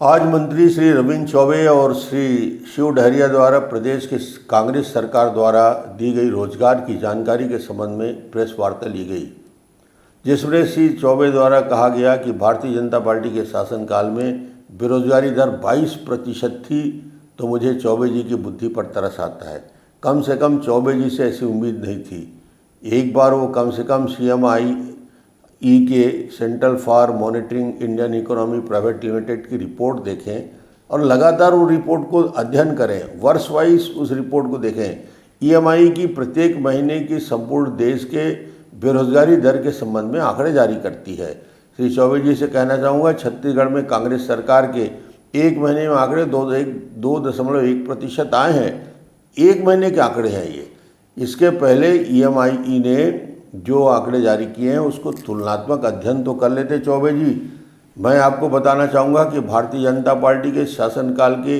आज मंत्री श्री रविंद्र चौबे और श्री शिव डहरिया द्वारा प्रदेश के कांग्रेस सरकार द्वारा दी गई रोजगार की जानकारी के संबंध में प्रेस वार्ता ली गई, जिसमें श्री चौबे द्वारा कहा गया कि भारतीय जनता पार्टी के शासनकाल में बेरोजगारी दर 22% थी। तो मुझे चौबे जी की बुद्धि पर तरस आता है। कम से कम चौबे जी से ऐसी उम्मीद नहीं थी। एक बार वो कम से कम CMI के central for monitoring Indian economy private limited की रिपोर्ट देखें और लगातार उस रिपोर्ट को अध्ययन करें, वर्ष वाइज उस रिपोर्ट को देखें। EMI की प्रत्येक महीने की संपूर्ण देश के बेरोजगारी दर के संबंध में आंकड़े जारी करती है। श्री चौबे जी से कहना चाहूँगा, छत्तीसगढ़ में कांग्रेस सरकार के एक महीने में आंकड़े 2.1% आए हैं। एक महीने के आंकड़े हैं ये। इसके पहले EMI ने जो आंकड़े जारी किए हैं उसको तुलनात्मक अध्ययन तो कर लेते चौबे जी। मैं आपको बताना चाहूँगा कि भारतीय जनता पार्टी के शासनकाल के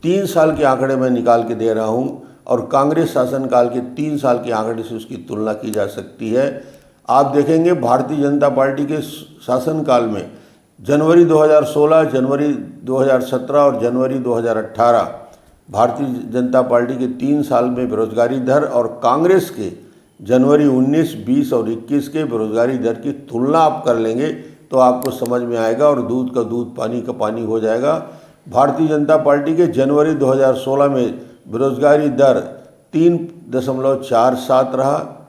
3 साल के आंकड़े मैं निकाल के दे रहा हूँ और कांग्रेस शासनकाल के 3 साल के आंकड़े से उसकी तुलना की जा सकती है। आप देखेंगे भारतीय जनता पार्टी के शासनकाल में जनवरी 2016, जनवरी 2017 और जनवरी 2018 भारतीय जनता पार्टी के 3 साल में बेरोजगारी दर और कांग्रेस के जनवरी 19, 20 और 21 के बेरोजगारी दर की तुलना आप कर लेंगे तो आपको समझ में आएगा और दूध का दूध पानी का पानी हो जाएगा। भारतीय जनता पार्टी के जनवरी 2016 में बेरोजगारी दर 3.47 रहा,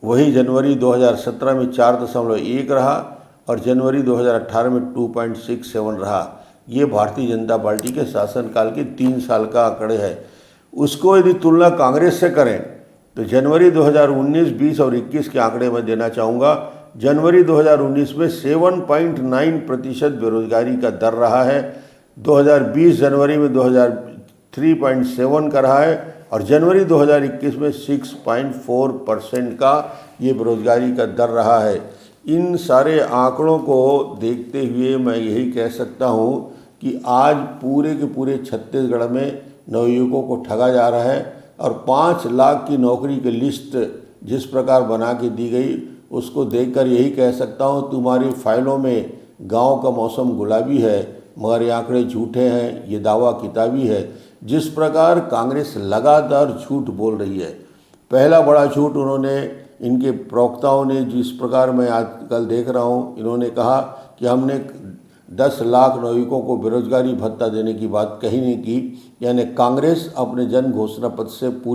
वही जनवरी 2017 में 4.1 रहा और जनवरी 2018 में 2.67 रहा। ये भारतीय जनता पार्टी के शासनकाल के 3 साल का आंकड़े है। उसको यदि तुलना कांग्रेस से करें तो जनवरी 2019, 20 और 21 के आंकड़े मैं देना चाहूँगा। जनवरी 2019 में 7.9% बेरोजगारी का दर रहा है। 2020 जनवरी में 3.7 का रहा है और जनवरी 2021 में 6.4% का ये बेरोजगारी का दर रहा है। इन सारे आंकड़ों को देखते हुए मैं यही कह सकता हूँ कि आज पूरे के पूरे छत्तीसगढ़ में नवयुवकों को ठगा जा रहा है और 5 लाख की नौकरी की लिस्ट जिस प्रकार बना के दी गई उसको देखकर यही कह सकता हूँ, तुम्हारी फाइलों में गांव का मौसम गुलाबी है मगर ये आंकड़े झूठे हैं, ये दावा किताबी है। जिस प्रकार कांग्रेस लगातार झूठ बोल रही है, पहला बड़ा झूठ उन्होंने, इनके प्रवक्ताओं ने, जिस प्रकार मैं आजकल देख रहा हूँ, इन्होंने कहा कि हमने 10 लाख नौयुवकों को बेरोजगारी भत्ता देने की बात कहीं नहीं की। यानी कांग्रेस अपने जन घोषणा पत्र से पूरी